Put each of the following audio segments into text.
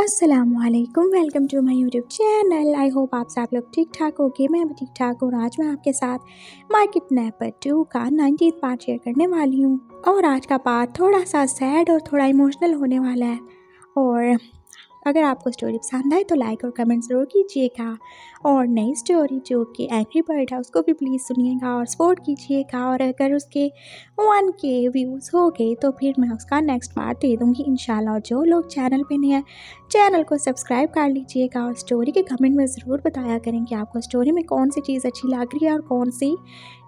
अस्सलामुअलैकुम, welcome to my YouTube channel. I hope आप सब लोग ठीक ठाक होंगे। मैं भी ठीक ठाक हूँ। आज मैं आपके साथ माय किडनैपर 2 का 19th पार्ट शेयर करने वाली हूँ। और आज का पार्ट थोड़ा सा सैड और थोड़ा इमोशनल होने वाला है। और अगर आपको स्टोरी पसंद आए तो लाइक और कमेंट ज़रूर कीजिएगा। और नई स्टोरी जो कि एंग्री बर्ड है उसको भी प्लीज़ सुनिएगा और सपोर्ट कीजिएगा। और अगर उसके 1K व्यूज़ हो गए तो फिर मैं उसका नेक्स्ट पार्ट दे दूँगी इंशाल्लाह। और जो लोग चैनल पे नहीं है चैनल को सब्सक्राइब कर लीजिएगा और स्टोरी के कमेंट में ज़रूर बताया करें कि आपको स्टोरी में कौन सी चीज़ अच्छी लग रही है और कौन सी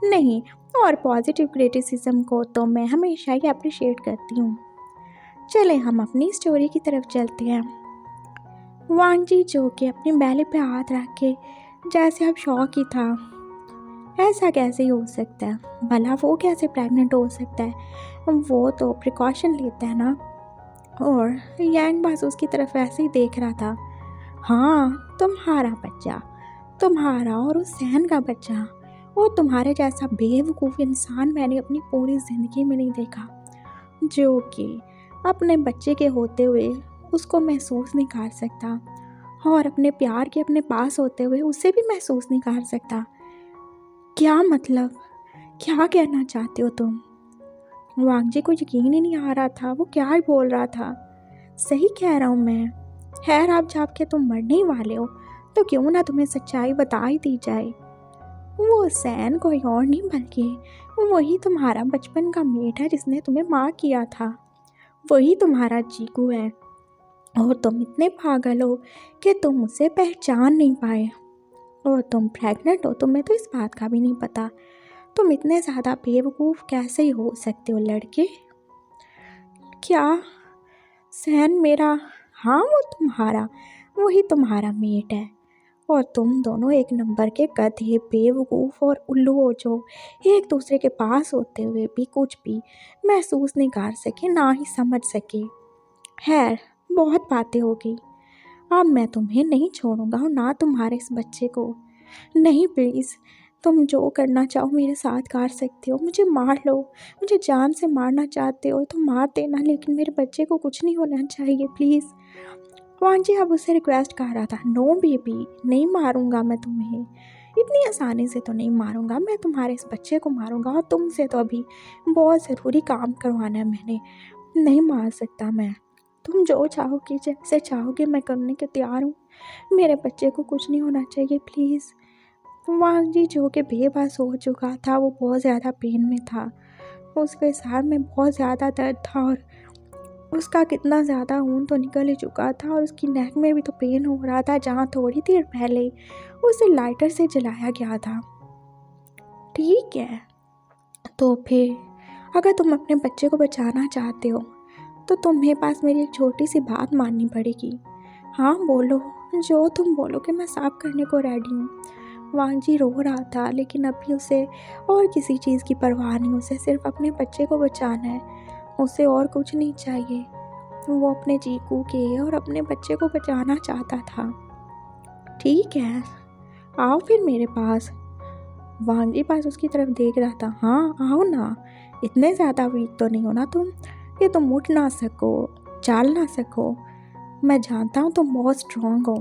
नहीं। और पॉजिटिव क्रिटिसिज्म को तो मैं हमेशा ही अप्रिशिएट करती हूँ। चलें हम अपनी स्टोरी की तरफ चलते हैं। वांगजी जो कि अपनी बैले पे हाथ रख के जैसे अब शौक ही था, ऐसा कैसे ही हो सकता है, भला वो कैसे प्रेग्नेंट हो सकता है, वो तो प्रिकॉशन लेता है ना। और यांग बस उसकी तरफ ऐसे ही देख रहा था। हाँ, तुम्हारा बच्चा, तुम्हारा और उस सहन का बच्चा, वो तुम्हारे जैसा बेवकूफ़ इंसान मैंने अपनी पूरी ज़िंदगी में नहीं देखा, जो कि अपने बच्चे के होते हुए उसको महसूस नहीं कर सकता और अपने प्यार के अपने पास होते हुए उसे भी महसूस नहीं कर सकता। क्या मतलब, क्या कहना चाहते हो तुम? वांगजी को यकीन ही नहीं आ रहा था वो क्या ही बोल रहा था। सही कह रहा हूँ मैं। खैर, आप जब के तुम मरने ही वाले हो तो क्यों ना तुम्हें सच्चाई बता ही दी जाए। वो सैन कोई और नहीं बल्कि वही तुम्हारा बचपन का मेट है जिसने तुम्हें माँ किया था। वही तुम्हारा चीकू है। और तुम इतने पागल हो कि तुम उसे पहचान नहीं पाए। और तुम प्रेग्नेंट हो, तुम्हें तो इस बात का भी नहीं पता। तुम इतने ज़्यादा बेवकूफ़ कैसे ही हो सकते हो लड़के? क्या सहन मेरा? हाँ, वो तुम्हारा, वही तुम्हारा मेट है। और तुम दोनों एक नंबर के गधे, बेवकूफ़ और उल्लू हो जो एक दूसरे के पास होते हुए भी कुछ भी महसूस नहीं कर सके, ना ही समझ सके। खैर, बहुत बातें हो गई। अब मैं तुम्हें नहीं छोड़ूंगा और ना तुम्हारे इस बच्चे को। नहीं प्लीज़, तुम जो करना चाहो मेरे साथ कर सकते हो। मुझे मार लो, मुझे जान से मारना चाहते हो तो मार देना, लेकिन मेरे बच्चे को कुछ नहीं होना चाहिए प्लीज़। वांगजी अब उसे रिक्वेस्ट कर रहा था। नो बेबी, नहीं मारूंगा मैं तुम्हें, इतनी आसानी से तो नहीं मारूंगा। मैं तुम्हारे इस बच्चे को मारूंगा और तुमसे तो अभी बहुत ज़रूरी काम करवाना है मैंने। नहीं मार सकता मैं। तुम जो चाहोगी, जैसे चाहोगे मैं करने के तैयार हूँ। मेरे बच्चे को कुछ नहीं होना चाहिए प्लीज़। वांगजी जो कि बेबस हो चुका था, वो बहुत ज़्यादा पेन में था। उसके सर में बहुत ज़्यादा दर्द था और उसका कितना ज़्यादा खून तो निकल ही चुका था और उसकी नेक में भी तो पेन हो रहा था जहाँ थोड़ी देर पहले उसे लाइटर से जलाया गया था। ठीक है, तो फिर अगर तुम अपने बच्चे को बचाना चाहते हो तो तुम्हें पास मेरी एक छोटी सी बात माननी पड़ेगी। हाँ बोलो, जो तुम बोलो कि मैं साफ करने को रेडी हूँ। वांगजी रो रहा था, लेकिन अभी उसे और किसी चीज़ की परवाह नहीं। उसे सिर्फ अपने बच्चे को बचाना है, उसे और कुछ नहीं चाहिए। वो अपने चीकू के और अपने बच्चे को बचाना चाहता था। ठीक है, आओ फिर मेरे पास। वांगजी पास उसकी तरफ देख रहा था। हाँ आओ ना, इतने ज़्यादा वीक तो नहीं हो ना तुम कि तुम उठ ना सको, चल ना सको। मैं जानता हूँ तुम बहुत स्ट्रांग हो।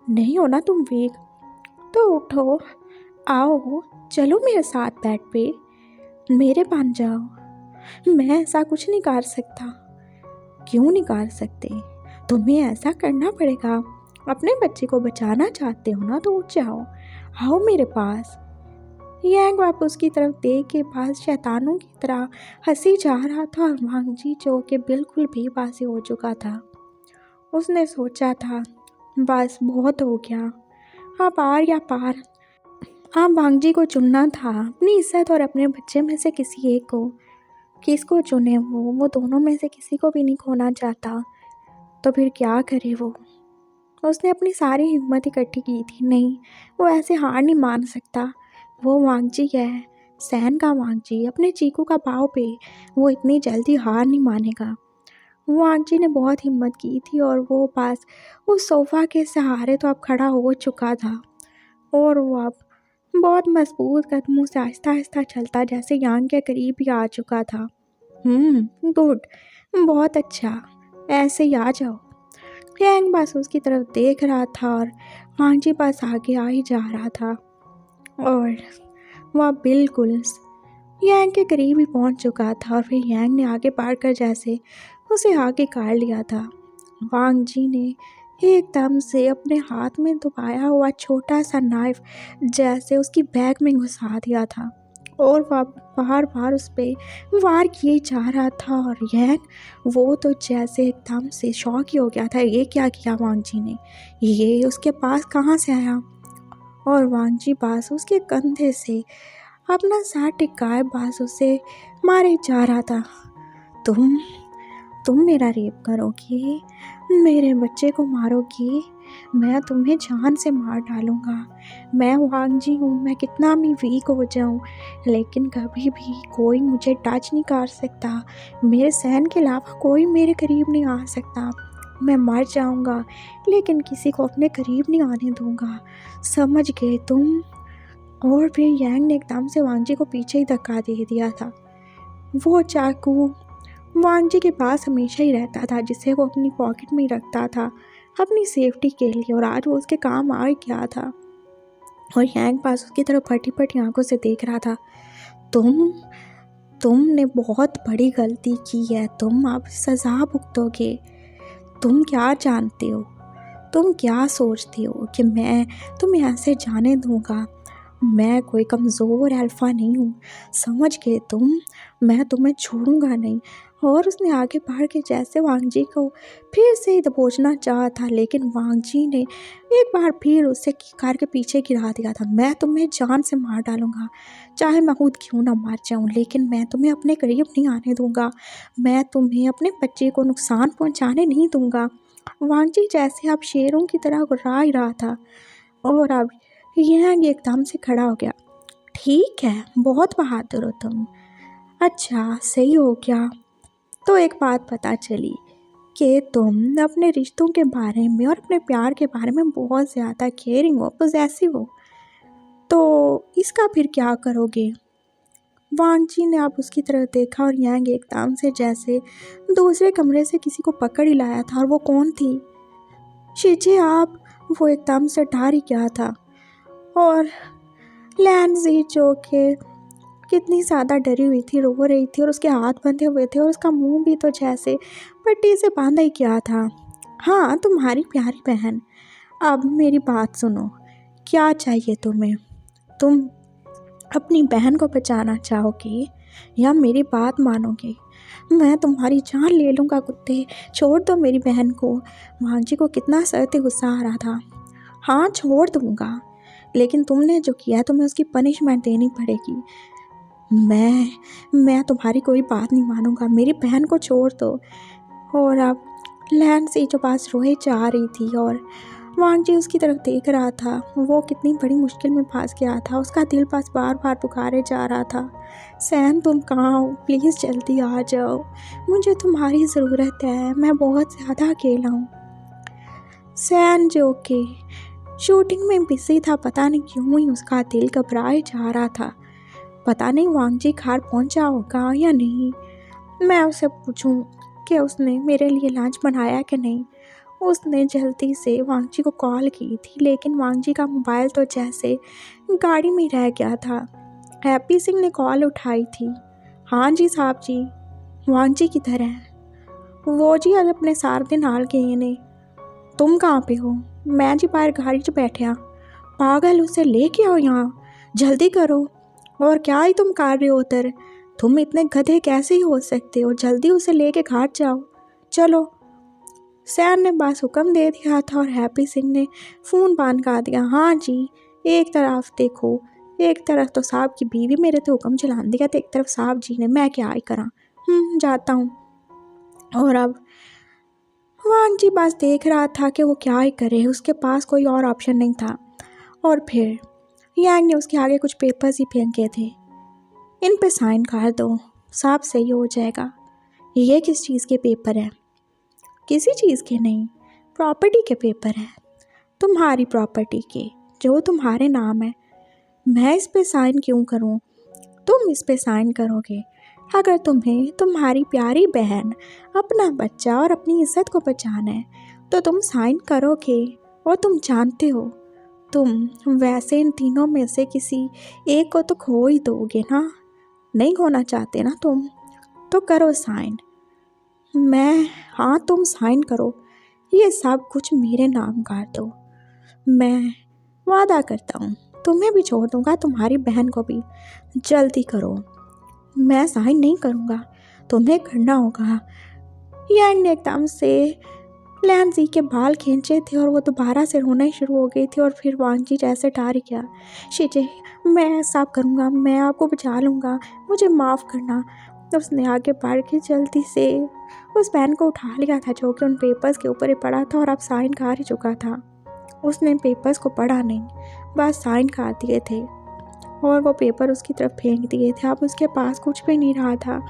नहीं हो ना तुम वीक, तो उठो, आओ, चलो मेरे साथ बेड पे, मेरे बन जाओ। मैं ऐसा कुछ नहीं कर सकता। क्यों नहीं कर सकते? तुम्हें ऐसा करना पड़ेगा। अपने बच्चे को बचाना चाहते हो ना, तो उठ जाओ, आओ मेरे पास। यांग वापस उसकी तरफ देख के पास शैतानों की तरह हंसी जा रहा था। और वांगजी जो कि बिल्कुल बेबासी हो चुका था, उसने सोचा था बस बहुत हो गया, अब पार या पार। अब वांगजी को चुनना था, अपनी इज्जत और अपने बच्चे में से किसी एक को। किसको चुने वो दोनों में से किसी को भी नहीं खोना चाहता। तो फिर क्या करे वो? उसने अपनी सारी हिम्मत इकट्ठी की थी। नहीं, वो ऐसे हार नहीं मान सकता। वो वांगजी है, सहन का वांगजी, अपने चीकू का पाँव पे। वो इतनी जल्दी हार नहीं मानेगा। वांगजी ने बहुत हिम्मत की थी और वो पास उस सोफ़ा के सहारे तो अब खड़ा हो चुका था। और वो अब बहुत मजबूत कदमों से आहिस्ता आहिस्ता चलता जैसे यांग के करीब ही आ चुका था। गुड, बहुत अच्छा, ऐसे ही आ जाओ। यांग बस उसकी तरफ देख रहा था और वांगजी बस आगे आ ही जा रहा था और वह बिल्कुल यांग के करीब ही पहुंच चुका था और फिर यांग ने आगे बढ़कर जैसे उसे आगे काट लिया था। वांगजी ने एकदम से अपने हाथ में दबाया हुआ छोटा सा नाइफ जैसे उसकी बैग में घुसा दिया था और वह बार बार उस पर वार किए जा रहा था और यांग वो तो जैसे एकदम से शॉक ही हो गया था। ये क्या किया वांगजी ने, ये उसके पास कहाँ से आया? और वांगजी बास उसके कंधे से अपना सर टिकाए बास उसे मारे जा रहा था। तुम मेरा रेप करोगी, मेरे बच्चे को मारोगी, मैं तुम्हें जान से मार डालूँगा। मैं वांगजी हूँ, मैं कितना भी वीक हो जाऊँ लेकिन कभी भी कोई मुझे टच नहीं कर सकता। मेरे सहन के अलावा कोई मेरे करीब नहीं आ सकता। मैं मर जाऊँगा लेकिन किसी को अपने करीब नहीं आने दूँगा, समझ गए तुम? और फिर यांग ने एकदम से वांगजी को पीछे ही धक्का दे दिया था। वो चाकू वांगजी के पास हमेशा ही रहता था जिसे वो अपनी पॉकेट में ही रखता था अपनी सेफ्टी के लिए और आज वो उसके काम आ ही गया था। और यांग पास उसकी तरफ फटी फटी आंखों से देख रहा था। तुमने बहुत बड़ी गलती की है, तुम अब सज़ा भुगतोगे। तुम क्या जानते हो, तुम क्या सोचते हो कि मैं तुम्हें ऐसे जाने दूंगा? मैं कोई कमज़ोर अल्फ़ा नहीं हूँ, समझ गए तुम? मैं तुम्हें छोड़ूंगा नहीं। और उसने आगे बढ़ के जैसे वांगजी को फिर से दबोचना चाहा था लेकिन वांगजी ने एक बार फिर उसे कार के पीछे गिरा दिया था। मैं तुम्हें जान से मार डालूंगा, चाहे मैं खुद क्यों ना मर जाऊं, लेकिन मैं तुम्हें अपने करीब नहीं आने दूंगा। मैं तुम्हें अपने बच्चे को नुकसान पहुंचाने नहीं दूंगा। वांगजी जैसे अब शेरों की तरह गुर्रा ही रहा था और अब यह एकदम से खड़ा हो गया। ठीक है, बहुत बहादुर हो तुम। अच्छा, सही हो गया। तो एक बात पता चली कि तुम अपने रिश्तों के बारे में और अपने प्यार के बारे में बहुत ज़्यादा केयरिंग हो, पॉसेसिव हो। तो इसका फिर क्या करोगे? वांगजी ने अब उसकी तरफ देखा और यांग एकदम से जैसे दूसरे कमरे से किसी को पकड़ ही लाया था। और वो कौन थी? शीचे आप? वो एकदम से डर ही गया था और लैंजी जो कि कितनी ज़्यादा डरी हुई थी, रो रही थी और उसके हाथ बंधे हुए थे और उसका मुंह भी तो जैसे पट्टी से बांधा ही किया था। हाँ, तुम्हारी प्यारी बहन, अब मेरी बात सुनो। क्या चाहिए तुम्हें? तुम अपनी बहन को बचाना चाहोगे या मेरी बात मानोगे? मैं तुम्हारी जान ले लूँगा कुत्ते, छोड़ दो मेरी बहन को। वांगजी को कितना सख्त गुस्सा आ रहा था। हाँ, छोड़ दूँगा, लेकिन तुमने जो किया है तुम्हें उसकी पनिशमेंट देनी पड़ेगी। मैं तुम्हारी कोई बात नहीं मानूंगा, मेरी बहन को छोड़ दो। और अब लैंड से जो पास रोए जा रही थी और वांगजी उसकी तरफ देख रहा था। वो कितनी बड़ी मुश्किल में फंस गया था, उसका दिल पास बार बार पुकारे जा रहा था। सैन, तुम कहाँ हो? प्लीज़ जल्दी आ जाओ, मुझे तुम्हारी ज़रूरत है, मैं बहुत ज़्यादा अकेला हूँ। सैन जो कि शूटिंग में बिजी था, पता नहीं क्यों ही उसका दिल घबराए जा रहा था। पता नहीं वांगजी घर पहुंचा होगा या नहीं। मैं उसे पूछूं कि उसने मेरे लिए लंच बनाया कि नहीं। उसने जल्दी से वांगजी को कॉल की थी लेकिन वांगजी का मोबाइल तो जैसे गाड़ी में रह गया था। हैप्पी सिंह ने कॉल उठाई थी। हाँ जी साहब जी। वांगजी किधर है? वो जी आज अपने सार दे नाल गए ने। तुम कहाँ पे हो? मैं जी बाहर गाड़ी 'च बैठा। पागल, उसे लेके आओ यहाँ, जल्दी करो। और क्या ही तुम कर रहे हो उधर? तुम इतने गधे कैसे ही हो सकते हो? जल्दी उसे लेके घर जाओ, चलो। सैन ने बस हुक्म दे दिया था और हैप्पी सिंह ने फ़ोन बंद कर दिया। हाँ जी, एक तरफ देखो, एक तरफ तो साहब की बीवी मेरे तो हुक्म चला दिया तो एक तरफ साहब जी ने, मैं क्या ही करा। जाता हूँ। और अब वांगजी बस देख रहा था कि वो क्या ही करे, उसके पास कोई और ऑप्शन नहीं था। और फिर यांग ने उसके आगे कुछ पेपर्स ही फेंके थे। इन पे साइन कर दो, सब सही हो जाएगा। ये किस चीज़ के पेपर है? किसी चीज़ के नहीं, प्रॉपर्टी के पेपर है, तुम्हारी प्रॉपर्टी के, जो तुम्हारे नाम है। मैं इस पे साइन क्यों करूं? तुम इस पे साइन करोगे अगर तुम्हें तुम्हारी प्यारी बहन, अपना बच्चा और अपनी इज्जत को बचाना है। तो तुम साइन करोगे। और तुम जानते हो, तुम वैसे इन तीनों में से किसी एक को तो खो ही दोगे ना। नहीं खोना चाहते ना तुम, तो करो साइन। हाँ, तुम साइन करो, ये सब कुछ मेरे नाम कर दो। मैं वादा करता हूँ तुम्हें भी छोड़ दूंगा, तुम्हारी बहन को भी। जल्दी करो। मैं साइन नहीं करूँगा, तुम्हें करना होगा। यांग ने एकदम से लैंजी के बाल खींचे थे और वो दोबारा से रोना शुरू हो गई थी। और फिर वांगजी जैसे डर गया। शीजे, मैं सब करूँगा, मैं आपको बचा लूँगा, मुझे माफ़ करना। उसने आगे बढ़ के जल्दी से उस पेन को उठा लिया था जो कि उन पेपर्स के ऊपर ही पड़ा था और अब साइन कर ही चुका था। उसने पेपर्स को पढ़ा नहीं, बस साइन कर दिए थे और वो पेपर उसकी तरफ फेंक दिए थे। अब उसके पास कुछ भी नहीं रहा था।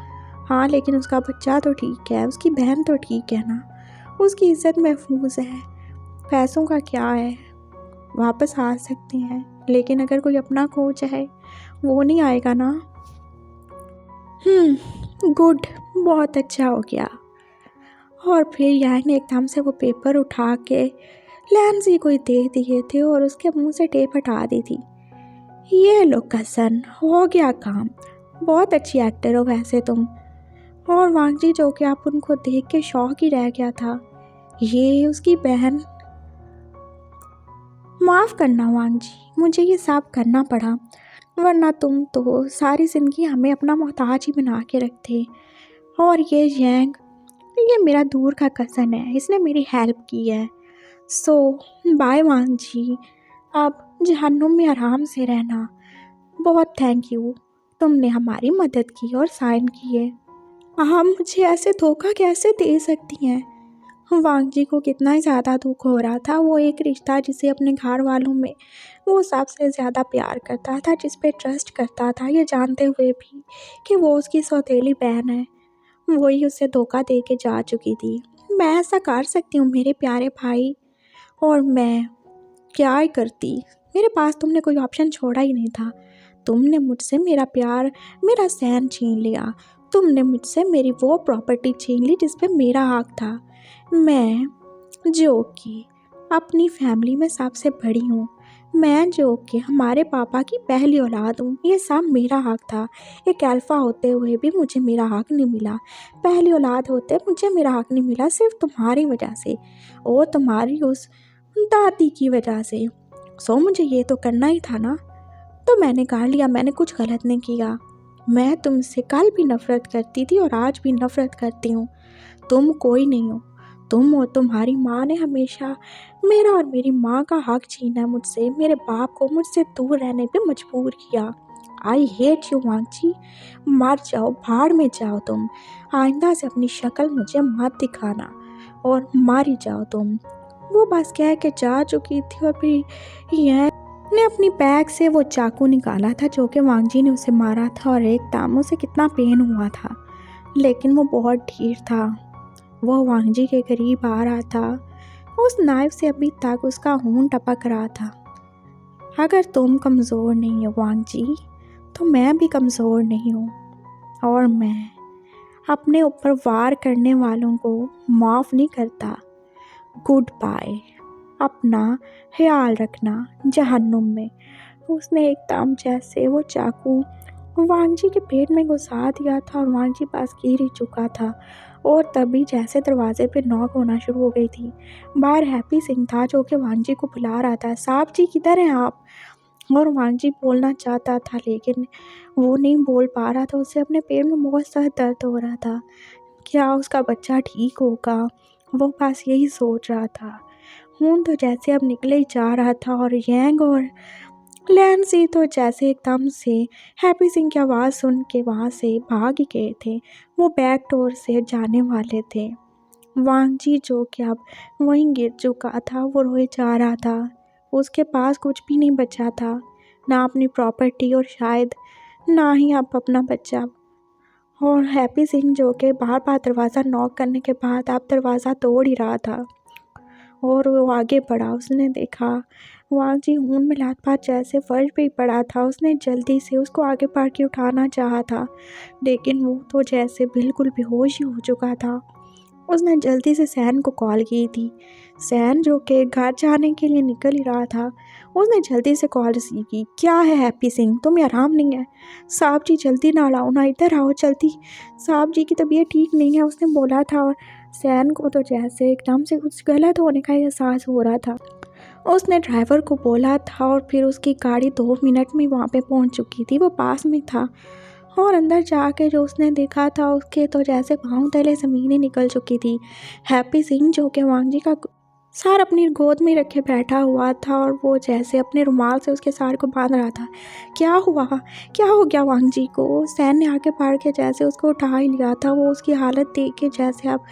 हाँ, लेकिन उसका बच्चा तो ठीक है, उसकी बहन तो ठीक है ना, उसकी इज्जत महफूज है। पैसों का क्या है, वापस आ सकते हैं, लेकिन अगर कोई अपना खो जाए वो नहीं आएगा ना। गुड, बहुत अच्छा हो गया। और फिर यांग ने एकदम से वो पेपर उठा के लैंजी को दे दिए थे और उसके मुंह से टेप हटा दी थी। ये लो कसन, हो गया काम। बहुत अच्छी एक्टर हो वैसे तुम। और वांगजी जो कि आप उनको देख के शौक ही रह गया था। ये उसकी बहन। माफ़ करना वांगजी, मुझे ये सब करना पड़ा, वरना तुम तो सारी ज़िंदगी हमें अपना मोहताज ही बना के रखते। और ये यांग, ये मेरा दूर का कज़न है, इसने मेरी हेल्प की है। सो बाय वांगजी, अब जहन्नुम में आराम से रहना। बहुत थैंक यू, तुमने हमारी मदद की और साइन किए। आप मुझे ऐसे धोखा कैसे दे सकती हैं। वांगजी को कितना ही ज़्यादा दुख हो रहा था। वो एक रिश्ता जिसे अपने घर वालों में वो सबसे ज़्यादा प्यार करता था, जिस पे ट्रस्ट करता था, ये जानते हुए भी कि वो उसकी सौतेली बहन है, वही उसे धोखा दे के जा चुकी थी। मैं ऐसा कर सकती हूँ मेरे प्यारे भाई, और मैं क्या ही करती। मेरे पास तुमने कोई ऑप्शन छोड़ा ही नहीं था। तुमने मुझसे मेरा प्यार, मेरा सहन छीन लिया। तुमने मुझसे मेरी वो प्रॉपर्टी छीन ली जिस पे मेरा हक था। मैं जो कि अपनी फैमिली में सबसे बड़ी हूँ, मैं जो कि हमारे पापा की पहली औलाद हूँ, ये सब मेरा हक था। एक अल्फ़ा होते हुए भी मुझे मेरा हक नहीं मिला। पहली औलाद होते मुझे मेरा हक नहीं मिला, सिर्फ तुम्हारी वजह से और तुम्हारी उस दादी की वजह से। सो मुझे ये तो करना ही था ना, तो मैंने कर लिया। मैंने कुछ गलत नहीं किया। मैं तुमसे कल भी नफ़रत करती थी और आज भी नफ़रत करती हूँ। तुम कोई नहीं हो। तुम और तुम्हारी माँ ने हमेशा मेरा और मेरी माँ का हक छीना मुझसे, मेरे बाप को मुझसे दूर रहने पे मजबूर किया। आई हेट यू वांगजी, मर जाओ, भाड़ में जाओ तुम। आइंदा से अपनी शक्ल मुझे मत दिखाना और मर ही जाओ तुम। वो बस कह के जा चुकी थी और फिर यह ने अपनी बैग से वो चाकू निकाला था जो कि वांगजी ने उसे मारा था और एकदम उसे कितना पेन हुआ था, लेकिन वो बहुत ढीठ था। वो वांगजी के करीब आ रहा था। उस नाइफ से अभी तक उसका खून टपक रहा था। अगर तुम कमज़ोर नहीं हो वांगजी, तो मैं भी कमज़ोर नहीं हूँ, और मैं अपने ऊपर वार करने वालों को माफ़ नहीं करता। गुड बाय, अपना ख्याल रखना जहन्नुम में। उसने एकदम जैसे वो चाकू वांगजी के पेट में घुसा दिया था और वांगजी पास गिर ही चुका था। और तभी जैसे दरवाजे पे नॉक होना शुरू हो गई थी। बाहर हैप्पी सिंह था जो कि वांगजी को बुला रहा था। साहब जी, किधर हैं आप। और वांगजी बोलना चाहता था लेकिन वो नहीं बोल पा रहा था। उसे अपने पेट में बहुत सा दर्द हो रहा था। क्या उसका बच्चा ठीक होगा, वो बस यही सोच रहा था। खून तो जैसे अब निकले ही जा रहा था और यांग और लैंसी तो जैसे एकदम से हैप्पी सिंह की आवाज़ सुन के वहाँ से भाग ही गए थे। वो बैक डोर से जाने वाले थे। वांगजी जो कि अब वहीं गिर चुका था, वो रोए जा रहा था। उसके पास कुछ भी नहीं बचा था, ना अपनी प्रॉपर्टी और शायद ना ही अब अपना बच्चा। और हैप्पी सिंह जो कि बार बार दरवाज़ा नॉक करने के बाद अब दरवाज़ा तोड़ ही रहा था और वो आगे बढ़ा। उसने देखा वांगजी खून में लथपथ जैसे फर्श पे ही पड़ा था। उसने जल्दी से उसको आगे बढ़ के उठाना चाहा था, लेकिन वो तो जैसे बिल्कुल बेहोश ही हो चुका था। उसने जल्दी से सैन को कॉल की थी। सैन जो कि घर जाने के लिए निकल ही रहा था, उसने जल्दी से कॉल रिसीव की। क्या है हैप्पी सिंह, तुम्हें आराम नहीं है? साहब जी जल्दी ना लाओ ना, इधर आओ जल्दी, साहब जी की तबीयत ठीक नहीं है, उसने बोला था। और सैन को तो जैसे एकदम से कुछ गलत होने का एहसास हो रहा था। उसने ड्राइवर को बोला था और फिर उसकी गाड़ी 2 मिनट में वहाँ पे पहुँच चुकी थी, वो पास में था। और अंदर जाके जो उसने देखा था, उसके तो जैसे पाँव तले ज़मीन ही निकल चुकी थी। हैप्पी सिंह जो कि वांगजी का सर अपनी गोद में रखे बैठा हुआ था और वो जैसे अपने रुमाल से उसके सर को बांध रहा था। क्या हुआ, क्या हो गया वांगजी को? सैन ने आगे बढ़ के जैसे उसको उठा ही लिया था। वो उसकी हालत देख के जैसे अब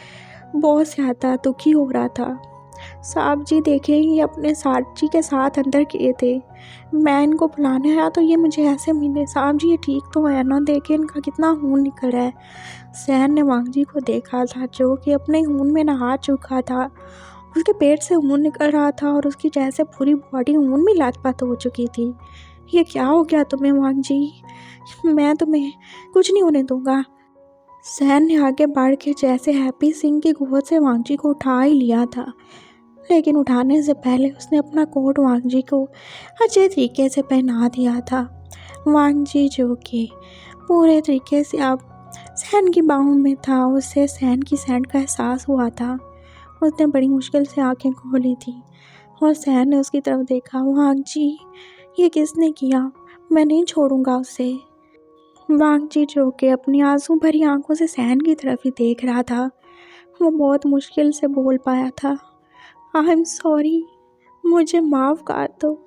बहुत ज़्यादा दुखी हो रहा था। साहब जी देखे, ये अपने साहब जी के साथ अंदर गए थे, मैं इनको बुलाने आया तो ये मुझे ऐसे मिले। साहब जी ये ठीक तो है ना? देखे इनका कितना खून निकल रहा है। सैन ने वांगजी को देखा था जो कि अपने खून में नहा चुका था। उसके पेट से खून निकल रहा था और उसकी जैसे पूरी बॉडी खून में लथपथ हो चुकी थी। ये क्या हो गया तुम्हें वांगजी? मैं तुम्हें कुछ नहीं होने दूंगा। सैन ने आगे बढ़ के जैसे हैप्पी सिंह की गोद से वांगजी को उठा ही लिया था, लेकिन उठाने से पहले उसने अपना कोट वांगजी को अच्छे तरीके से पहना दिया था। वांगजी जो कि पूरे तरीके से अब सैन की बाहों में था, उसे सैन की सैंड का एहसास हुआ था। उसने बड़ी मुश्किल से आंखें खोली थी और सैन ने उसकी तरफ देखा। वांगजी ये किसने किया? मैं नहीं छोड़ूंगा उसे। वांगजी जो कि अपनी आंसू भरी आंखों से सैन की तरफ ही देख रहा था, वो बहुत मुश्किल से बोल पाया था, आई एम सॉरी, मुझे माफ़ कर दो।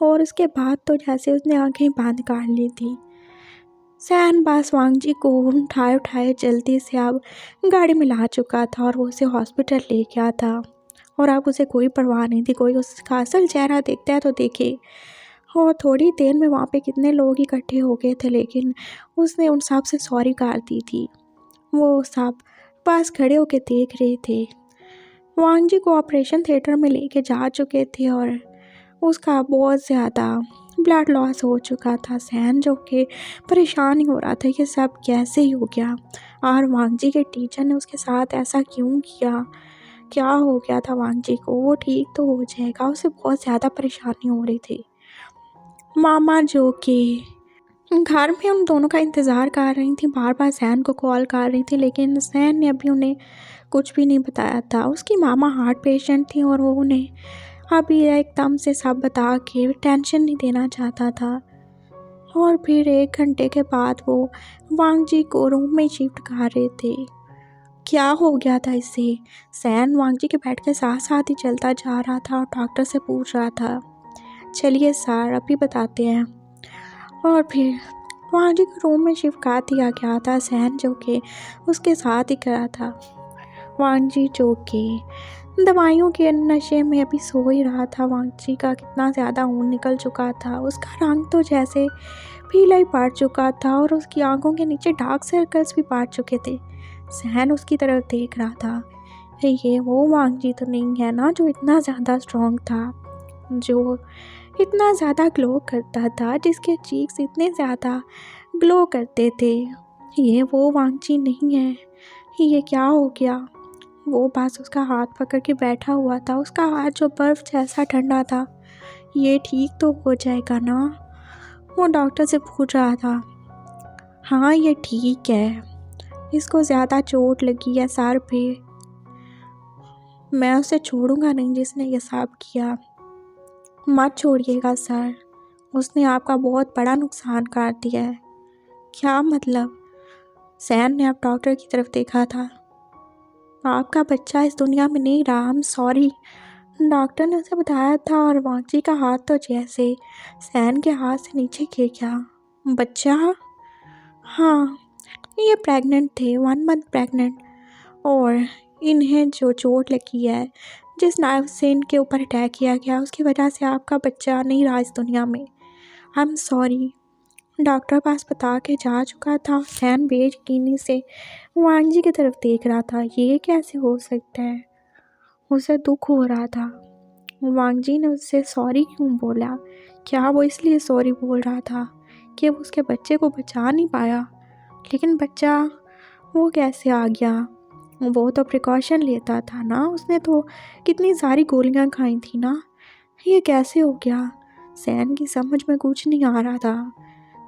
और उसके बाद तो जैसे उसने आंखें बंद कर ली थी। सैन बस वांगजी को उठाए उठाए जल्दी से अब गाड़ी में ला चुका था और वो उसे हॉस्पिटल ले गया था। और अब उसे कोई परवाह नहीं थी, कोई उसका असल चेहरा देखता है तो देखे। और थोड़ी देर में वहाँ पे कितने लोग इकट्ठे हो गए थे, लेकिन उसने उन सब से सॉरी कर दी थी। वो सब पास खड़े होके देख रहे थे। वांगजी को ऑपरेशन थिएटर में लेके जा चुके थे और उसका बहुत ज़्यादा ब्लड लॉस हो चुका था। सैन जो कि परेशान ही हो रहा था, ये सब कैसे ही हो गया और वांगजी के टीचर ने उसके साथ ऐसा क्यों किया? क्या हो गया था वांगजी को? वो ठीक तो हो जाएगा, उसे बहुत ज़्यादा परेशानी हो रही थी। मामा जो कि घर में उन दोनों का इंतज़ार कर रही थी, बार बार सैन को कॉल कर रही थी, लेकिन सैन ने अभी उन्हें कुछ भी नहीं बताया था। उसकी मामा हार्ट पेशेंट थी और वो उन्हें अभी एकदम से सब बता के टेंशन नहीं देना चाहता था। और फिर 1 घंटे के बाद वो वांगजी को रूम में शिफ्ट कर रहे थे। क्या हो गया था इसे? सैन वांगजी के बेड के साथ साथ ही चलता जा रहा था और डॉक्टर से पूछ रहा था, चलिए सर अभी बताते हैं। और फिर वांगजी को रूम में शिफ्ट कर दिया गया था। सैन जो कि उसके साथ ही करा था। वांगजी जो कि दवाइयों के नशे में अभी सो ही रहा था। वांगजी का कितना ज़्यादा खून निकल चुका था, उसका रंग तो जैसे पीला ही पड़ चुका था और उसकी आंखों के नीचे डार्क सर्कल्स भी पड़ चुके थे। सैन उसकी तरफ देख रहा था, ये वो वांगजी तो नहीं है ना जो इतना ज़्यादा स्ट्रॉन्ग था, जो इतना ज़्यादा ग्लो करता था, जिसके चीक्स इतने ज़्यादा ग्लो करते थे। ये वो वांगजी नहीं है। ये क्या हो गया? वो बस उसका हाथ पकड़ के बैठा हुआ था, उसका हाथ जो बर्फ़ जैसा ठंडा था। ये ठीक तो हो जाएगा ना? वो डॉक्टर से पूछ रहा था। हाँ ये ठीक है, इसको ज़्यादा चोट लगी है सर पे, मैं उसे छोड़ूंगा नहीं जिसने ये सब किया। मत छोड़िएगा सर, उसने आपका बहुत बड़ा नुकसान कर दिया है। क्या मतलब? सैन ने अब डॉक्टर की तरफ देखा था। आपका बच्चा इस दुनिया में नहीं रहा, आई एम सॉरी, डॉक्टर ने उसे बताया था। और वांगजी का हाथ तो जैसे सैन के हाथ से नीचे गिर गया। बच्चा? हाँ, ये प्रेग्नेंट थे, 1 मंथ प्रेग्नेंट। और इन्हें जो चोट लगी है, जिस नाइफ से इनके ऊपर अटैक किया गया, उसकी वजह से आपका बच्चा नहीं रहा इस दुनिया में। आई एम सॉरी। डॉक्टर पास बता के जा चुका था। सैन बेयकीनी से वांगजी की तरफ देख रहा था। ये कैसे हो सकता है? उसे दुख हो रहा था। वांगजी ने उससे सॉरी क्यों बोला? क्या वो इसलिए सॉरी बोल रहा था कि वो उसके बच्चे को बचा नहीं पाया? लेकिन बच्चा वो कैसे आ गया? वो तो प्रिकॉशन लेता था ना, उसने तो कितनी सारी गोलियां खाई थी ना। ये कैसे हो गया? सैन की समझ में कुछ नहीं आ रहा था।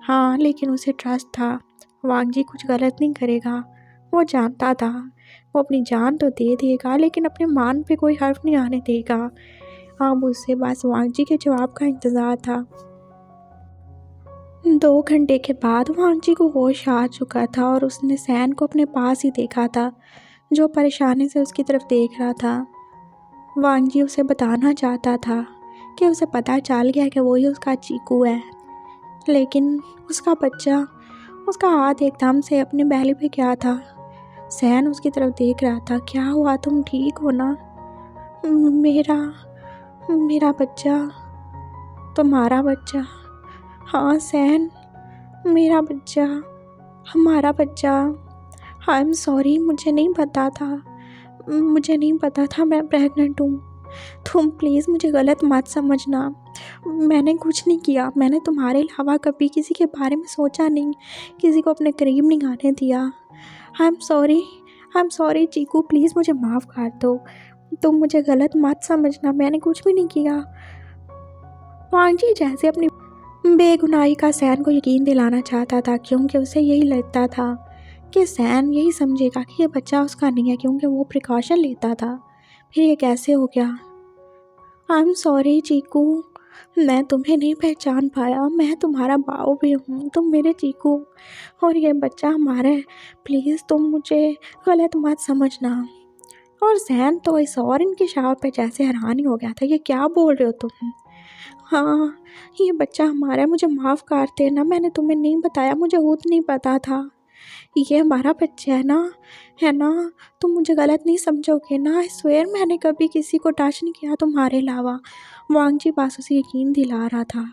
हाँ, लेकिन उसे ट्रस्ट था, वांगजी कुछ गलत नहीं करेगा। वो जानता था वो अपनी जान तो दे देगा, लेकिन अपने मान पे कोई हर्फ नहीं आने देगा। अब उसे बस वांगजी के जवाब का इंतज़ार था। 2 घंटे के बाद वांगजी को होश आ चुका था और उसने सैन को अपने पास ही देखा था, जो परेशानी से उसकी तरफ देख रहा था। वांगजी उसे बताना चाहता था कि उसे पता चल गया कि वही उसका चीकू है, लेकिन उसका बच्चा, उसका हाथ एकदम से अपने बैली पे क्या था। सैन उसकी तरफ देख रहा था। क्या हुआ, तुम ठीक हो ना? मेरा मेरा बच्चा, तुम्हारा बच्चा? हाँ सैन, मेरा बच्चा, हमारा बच्चा। आई एम सॉरी, मुझे नहीं पता था मैं प्रेग्नेंट हूँ। तुम प्लीज़ मुझे गलत मत समझना, मैंने कुछ नहीं किया। मैंने तुम्हारे अलावा कभी किसी के बारे में सोचा नहीं, किसी को अपने करीब नहीं आने दिया। I am sorry Cheeku, please मुझे माफ़ कर दो। तुम मुझे गलत मत समझना, मैंने कुछ भी नहीं किया। वांगजी जैसे अपनी बेगुनाही का सैन को यकीन दिलाना चाहता था, क्योंकि उसे यही लगता था कि सैन यही समझेगा कि ये बच्चा उसका नहीं है, क्योंकि वो प्रिकॉशन लेता था। फिर ये कैसे हो गया? आई एम सॉरी चीकू, मैं तुम्हें नहीं पहचान पाया। मैं तुम्हारा बाऊ भी हूँ, तुम मेरे चीकू, और ये बच्चा हमारा है। प्लीज़ तुम मुझे गलत मत समझना। और सैन तो इस और इनके शाव पे जैसे हैरान ही हो गया था। ये क्या बोल रहे हो तुम? हाँ, ये बच्चा हमारा है, मुझे माफ़ कर देना, मैंने तुम्हें नहीं बताया, मुझे खुद नहीं पता था। ये हमारा बच्चा है ना? तुम मुझे गलत नहीं समझोगे ना? आई स्वेयर मैंने कभी किसी को टच नहीं किया तुम्हारे अलावा। वांगजी पास उसे यकीन दिला रहा था।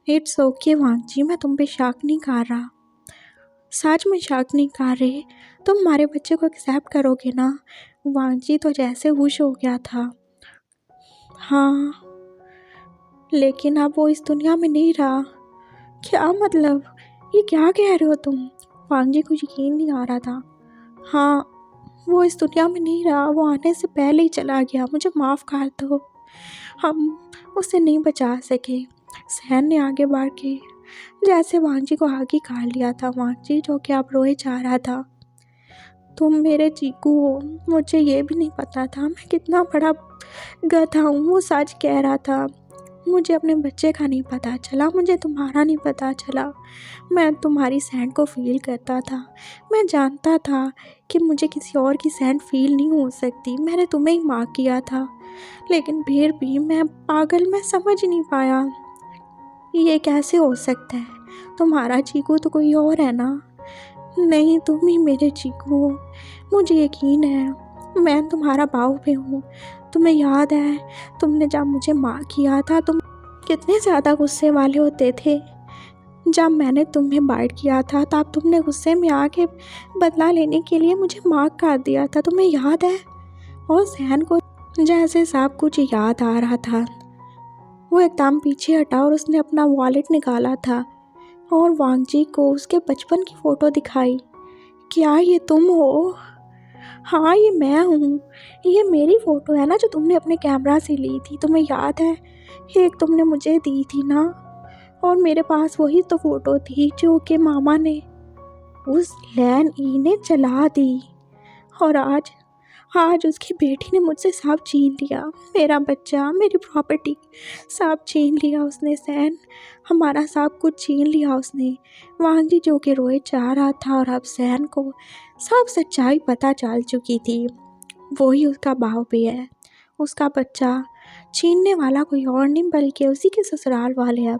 इट्स ओके वांगजी, मैं तुम पे शक नहीं कर रहा, सच में शक नहीं कर रहे। तुम हमारे बच्चे को एक्सेप्ट करोगे ना? वांगजी तो जैसे खुश हो गया था। हाँ, लेकिन अब वो इस दुनिया में नहीं रहा। क्या मतलब? ये क्या कह रहे हो तुम? वांगजी को यकीन नहीं आ रहा था। हाँ, वो इस दुनिया में नहीं रहा, वो आने से पहले ही चला गया। मुझे माफ़ कर दो, हम उसे नहीं बचा सके। सैन ने आगे बढ़ के जैसे वांगजी को आगे कर लिया था। वांगजी जो कि अब रोए जा रहा था। तुम मेरे चीकू हो, मुझे ये भी नहीं पता था मैं कितना बड़ा गधा हूँ। वो सच कह रहा था, मुझे अपने बच्चे का नहीं पता चला, मुझे तुम्हारा नहीं पता चला। मैं तुम्हारी सैंड को फील करता था, मैं जानता था कि मुझे किसी और की सैंड फील नहीं हो सकती। मैंने तुम्हें ही माफ़ किया था, लेकिन फिर भी मैं पागल, मैं समझ नहीं पाया ये कैसे हो सकता है। तुम्हारा चीकू तो कोई और है ना? नहीं, तुम ही मेरे चीकू हो, मुझे यकीन है। मैं तुम्हारा बाऊ भी हूँ। तुम्हें याद है तुमने जब मुझे माँ किया था, तुम कितने ज़्यादा गुस्से वाले होते थे। जब मैंने तुम्हें बाइट किया था तब तुमने गुस्से में आके बदला लेने के लिए मुझे माफ़ कर दिया था, तुम्हें याद है? और सैन को जैसे सब कुछ याद आ रहा था। वो एकदम पीछे हटा और उसने अपना वॉलेट निकाला था और वांगजी को उसके बचपन की फ़ोटो दिखाई। क्या ये तुम हो? हाँ, ये मैं हूँ। ये मेरी फ़ोटो है ना, जो तुमने अपने कैमरा से ली थी, तुम्हें याद है? एक तुमने मुझे दी थी ना, और मेरे पास वही तो फ़ोटो थी जो कि मामा ने उस लैन ई ने जला दी। और आज आज उसकी बेटी ने मुझसे सब छीन लिया, मेरा बच्चा, मेरी प्रॉपर्टी, सब छीन लिया उसने। सैन, हमारा सब कुछ छीन लिया उसने। वांगजी जो कि रोए जा रहा था, और अब सैन को सब सच्चाई पता चल चुकी थी। वही उसका बाप भी है, उसका बच्चा छीनने वाला कोई और नहीं बल्कि उसी के ससुराल वाले हैं।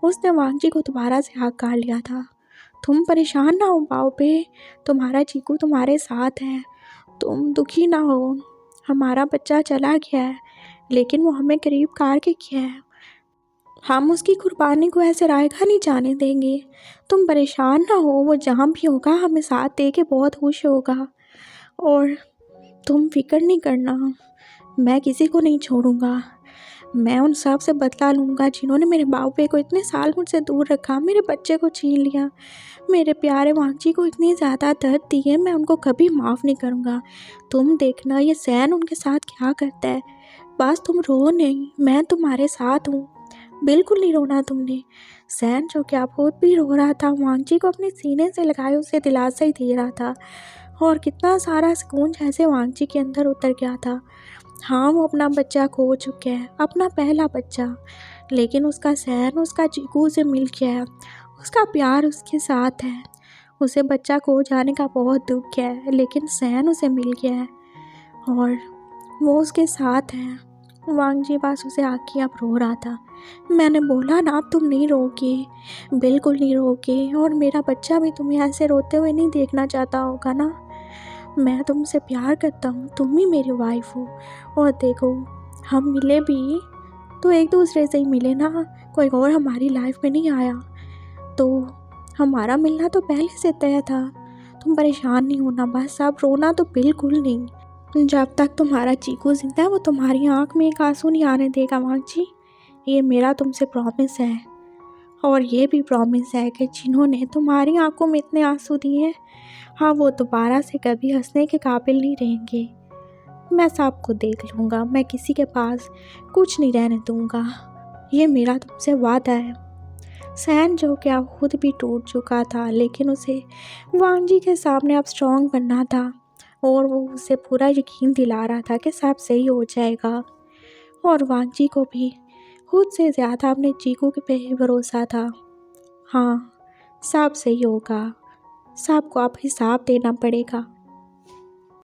उसने वांगजी को दोबारा से हाथ काट लिया था। तुम परेशान ना हो बाओ पे, तुम्हारा चीकू तुम्हारे साथ है, तुम दुखी ना हो। हमारा बच्चा चला गया है, लेकिन वो हमें करीब कार के किया है। हम उसकी कुर्बानी को ऐसे रायगा नहीं जाने देंगे। तुम परेशान ना हो, वो जहाँ भी होगा हमें साथ दे के बहुत खुश होगा। और तुम फिक्र नहीं करना, मैं किसी को नहीं छोड़ूंगा। मैं उन सब से बदला लूँगा जिन्होंने मेरे बाबू को इतने साल मुझसे दूर रखा, मेरे बच्चे को छीन लिया, मेरे प्यारे वांगजी को इतनी ज़्यादा दर्द दी है। मैं उनको कभी माफ़ नहीं करूँगा। तुम देखना ये सैन उनके साथ क्या करता है। बस तुम रो नहीं, मैं तुम्हारे साथ हूँ। बिल्कुल नहीं रोना तुमने। सैन जो कि आप खुद भी रो रहा था, वांगजी को अपने सीने से लगाए उसे दिलासा ही दे रहा था और कितना सारा सुकून जैसे वांगजी के अंदर उतर गया था। हाँ, वो अपना बच्चा खो चुका है, अपना पहला बच्चा, लेकिन उसका सैन उसका चीकू से मिल गया है, उसका प्यार उसके साथ है। उसे बच्चा खो जाने का बहुत दुख है, लेकिन सैन उसे मिल गया है और वो उसके साथ है। वांगजी पास उसे आके अब रो रहा था। मैंने बोला ना अब तुम नहीं रोगे, बिल्कुल नहीं रोगे, और मेरा बच्चा भी तुम्हें ऐसे रोते हुए नहीं देखना चाहता होगा ना। मैं तुमसे प्यार करता हूँ, तुम ही मेरी वाइफ हो। और देखो, हम मिले भी तो एक दूसरे से ही मिले ना, कोई और हमारी लाइफ में नहीं आया। तो हमारा मिलना तो पहले से तय था। तुम परेशान नहीं होना, बस अब रोना तो बिल्कुल नहीं। जब तक तुम्हारा चीकू जिंदा है वो तुम्हारी आँख में एक आंसू नहीं आने देगा वांगजी। ये मेरा तुमसे प्रॉमिस है। और ये भी प्रॉमिस है कि जिन्होंने तुम्हारी आंखों में इतने आंसू दिए हैं, हाँ, वो दोबारा से कभी हंसने के काबिल नहीं रहेंगे। मैं सबको देख लूँगा, मैं किसी के पास कुछ नहीं रहने दूँगा। ये मेरा तुमसे वादा है। सैन जो कि अब खुद भी टूट चुका था, लेकिन उसे वांगजी के सामने अब स्ट्रॉन्ग बनना था और वो उसे पूरा यकीन दिला रहा था कि सब सही हो जाएगा। और वांगजी को भी खुद से ज़्यादा अपने चीकू के पे ही भरोसा था। हाँ, सब सही होगा, सबको अब हिसाब देना पड़ेगा।